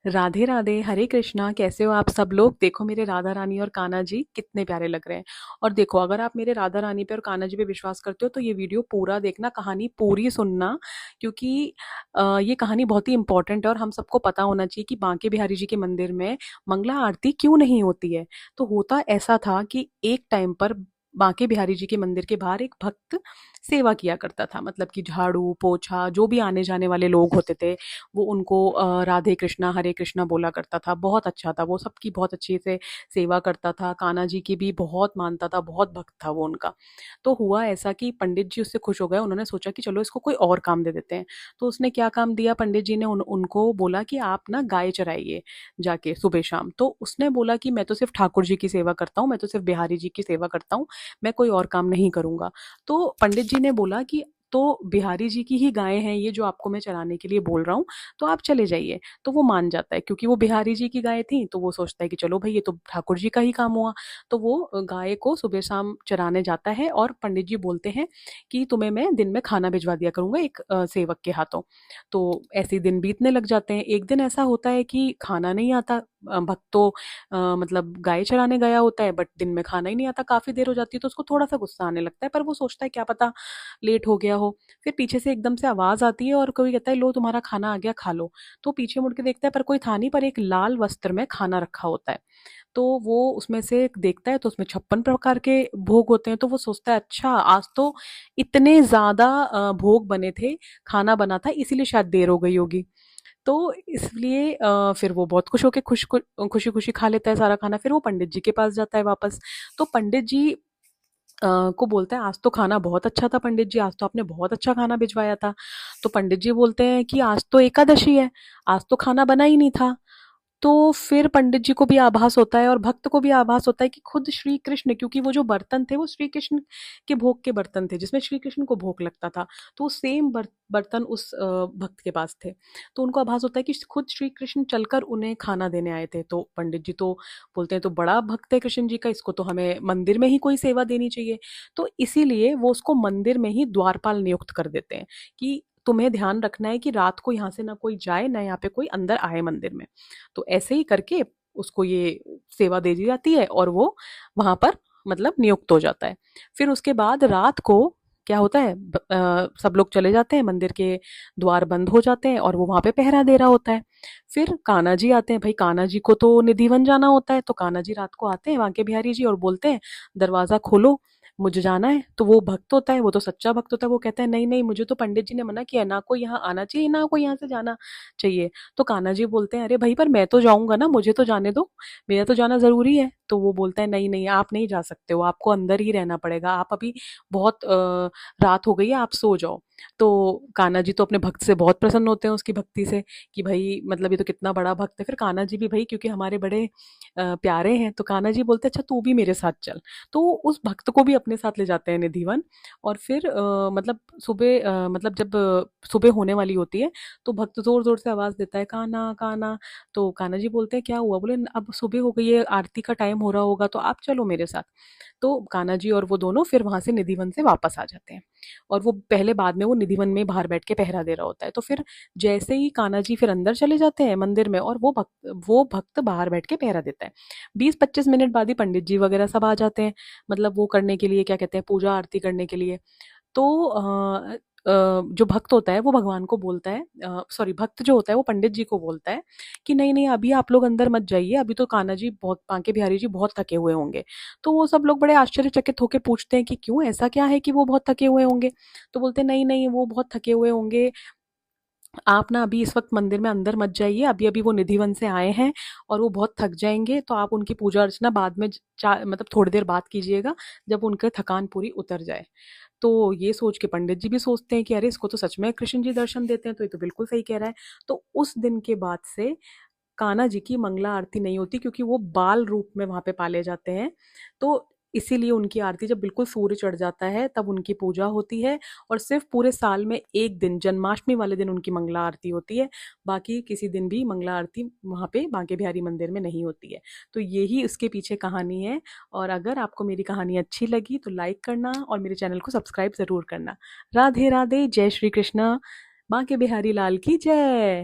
राधे राधे, हरे कृष्णा। कैसे हो आप सब लोग? देखो मेरे राधा रानी और कान्हा जी कितने प्यारे लग रहे हैं। और देखो, अगर आप मेरे राधा रानी पे और कान्हा जी पे विश्वास करते हो तो ये वीडियो पूरा देखना, कहानी पूरी सुनना, क्योंकि ये कहानी बहुत ही इंपॉर्टेंट है और हम सबको पता होना चाहिए कि बांके बिहारी जी के मंदिर में मंगला आरती क्यों नहीं होती है। तो होता ऐसा था कि एक टाइम पर बांके बिहारी जी के मंदिर के बाहर एक भक्त सेवा किया करता था, मतलब कि झाड़ू पोछा जो भी आने जाने वाले लोग होते थे वो उनको राधे कृष्णा हरे कृष्णा बोला करता था। बहुत अच्छा था वो, सबकी बहुत अच्छे से सेवा करता था। कान्हा जी की भी बहुत मानता था, बहुत भक्त था वो उनका। तो हुआ ऐसा कि पंडित जी उससे खुश हो गए, उन्होंने सोचा कि चलो इसको कोई और काम दे देते हैं। तो उसने क्या काम दिया, पंडित जी ने उनको बोला कि आप ना गाय चराइए जाके सुबह शाम। तो उसने बोला कि मैं तो सिर्फ ठाकुर जी की सेवा करता हूँ, मैं तो सिर्फ बिहारी जी की सेवा करता हूँ, मैं कोई और काम नहीं करूंगा। तो पंडित जी ने बोला कि तो बिहारी जी की ही गायें हैं ये जो आपको मैं चराने के लिए बोल रहा हूँ, तो आप चले जाइए। तो वो मान जाता है, क्योंकि वो बिहारी जी की गायें थी, तो वो सोचता है कि चलो भाई ये तो ठाकुर जी का ही काम हुआ। तो वो गाय को सुबह शाम चराने जाता है और पंडित जी बोलते हैं कि तुम्हें मैं दिन में खाना भिजवा दिया करूंगा एक सेवक के हाथों। तो ऐसे ही दिन बीतने लग जाते हैं। एक दिन ऐसा होता है कि खाना नहीं आता। भक्त तो मतलब गाय चराने गया होता है, बट दिन में खाना ही नहीं आता, काफी देर हो जाती है। तो उसको थोड़ा सा गुस्सा आने लगता है, पर वो सोचता है क्या पता लेट हो गया हो। फिर पीछे से एकदम से आवाज आती है और कोई कहता है लो तुम्हारा खाना आ गया, खा लो। तो पीछे मुड़ के देखता है, पर कोई था नहीं, पर एक लाल वस्त्र में खाना रखा होता है। तो वो उसमें से देखता है, तो उसमें 56 प्रकार के भोग होते हैं। तो वो सोचता है अच्छा आज तो इतने ज्यादा भोग बने थे, खाना बना था, इसीलिए शायद देर हो गई होगी। तो इसलिए फिर वो बहुत खुश होके खुशी खुशी खा लेता है सारा खाना। फिर वो पंडित जी के पास जाता है वापस। तो पंडित जी को बोलता है आज तो खाना बहुत अच्छा था पंडित जी, आज तो आपने बहुत अच्छा खाना भिजवाया था। तो पंडित जी बोलते हैं कि आज तो एकादशी है, आज तो खाना बना ही नहीं था। तो फिर पंडित जी को भी आभास होता है और भक्त को भी आभास होता है कि खुद श्री कृष्ण, क्योंकि वो जो बर्तन थे वो श्री कृष्ण के भोग के बर्तन थे जिसमें श्री कृष्ण को भोग लगता था। तो वो सेम बर्तन उस भक्त के पास थे। तो उनको आभास होता है कि खुद श्री कृष्ण चलकर उन्हें खाना देने आए थे। तो पंडित जी तो बोलते हैं तो बड़ा भक्त है कृष्ण जी का, इसको तो हमें मंदिर में ही कोई सेवा देनी चाहिए। तो इसीलिए वो उसको मंदिर में ही द्वारपाल नियुक्त कर देते हैं कि तुम्हें ध्यान रखना है कि रात को यहाँ से ना कोई जाए, ना यहाँ पे कोई अंदर आए मंदिर में। तो ऐसे ही करके उसको ये सेवा दे दी जाती है और वो वहां पर मतलब नियुक्त हो जाता है। फिर उसके बाद रात को क्या होता है, सब लोग चले जाते हैं, मंदिर के द्वार बंद हो जाते हैं और वो वहां पे पहरा दे रहा होता है। फिर कान्हा जी आते हैं, भाई कान्हा जी को तो निधिवन जाना होता है। तो कान्हा जी रात को आते हैं बांके बिहारी जी और बोलते हैं दरवाजा खोलो, मुझे जाना है। तो वो भक्त होता है, वो तो सच्चा भक्त होता है, वो कहता है नहीं नहीं, मुझे तो पंडित जी ने मना किया, ना कोई यहाँ आना चाहिए ना कोई यहाँ से जाना चाहिए। तो कान्हा जी बोलते हैं अरे भाई पर मैं तो जाऊंगा ना, मुझे तो जाने दो, मेरा तो जाना जरूरी है। तो वो बोलता है नहीं नहीं आप नहीं जा सकते हो, आपको अंदर ही रहना पड़ेगा, आप अभी बहुत रात हो गई है, आप सो जाओ। तो कान्हा जी तो अपने भक्त से बहुत प्रसन्न होते हैं, उसकी भक्ति से, कि भाई मतलब ये तो कितना बड़ा भक्त है। फिर कान्हा जी भी भाई क्योंकि हमारे बड़े प्यारे हैं, तो कान्हा जी बोलते हैं अच्छा तू भी मेरे साथ चल। तो उस भक्त को भी अपने साथ ले जाते हैं निधिवन। और फिर मतलब सुबह मतलब जब सुबह होने वाली होती है, तो भक्त जोर जोर से आवाज देता है कान्हा कान्हा। तो कान्हा जी बोलते हैं क्या हुआ, बोले अब सुबह हो गई है, आरती का टाइम हो रहा होगा, तो आप चलो मेरे साथ। तो कान्हा जी और वो दोनों फिर वहां से निधिवन से वापस आ जाते हैं। और वो पहले बाद में वो निधिवन में बाहर बैठ के पहरा दे रहा होता है। तो फिर जैसे ही कान्हा जी फिर अंदर चले जाते हैं मंदिर में और वो भक्त बाहर बैठ के पहरा देता है। 20-25 मिनट बाद ही पंडित जी वगैरह सब आ जाते हैं, मतलब वो करने के लिए, क्या कहते हैं, पूजा आरती करने के लिए। तो जो भक्त होता है वो भगवान को बोलता है, सॉरी भक्त जो होता है वो पंडित जी को बोलता है कि नहीं नहीं अभी आप लोग अंदर मत जाइए, अभी तो कान्हा जी बहुत, बांके बिहारी जी बहुत थके हुए होंगे। तो वो सब लोग बड़े आश्चर्यचकित होकर पूछते हैं कि क्यों, ऐसा क्या है कि वो बहुत थके हुए होंगे। तो बोलते हैं नहीं नहीं वो बहुत थके हुए होंगे, आप ना अभी इस वक्त मंदिर में अंदर मत जाइए, अभी अभी वो निधिवन से आए हैं और वो बहुत थक जाएंगे, तो आप उनकी पूजा अर्चना बाद में मतलब थोड़ी देर बाद कीजिएगा, जब उनकी थकान पूरी उतर जाए। तो ये सोच के पंडित जी भी सोचते हैं कि अरे इसको तो सच में कृष्ण जी दर्शन देते हैं, तो ये तो बिल्कुल सही कह रहा है। तो उस दिन के बाद से कान्हा जी की मंगला आरती नहीं होती, क्योंकि वो बाल रूप में वहां पे पाले जाते हैं। तो इसीलिए उनकी आरती जब बिल्कुल सूर्य चढ़ जाता है तब उनकी पूजा होती है। और सिर्फ पूरे साल में एक दिन, जन्माष्टमी वाले दिन उनकी मंगला आरती होती है। बाकी किसी दिन भी मंगला आरती वहां पे बांके बिहारी मंदिर में नहीं होती है। तो यही उसके पीछे कहानी है। और अगर आपको मेरी कहानी अच्छी लगी तो लाइक करना और मेरे चैनल को सब्सक्राइब जरूर करना। राधे राधे, जय श्री कृष्ण, बांके बिहारी लाल की जय।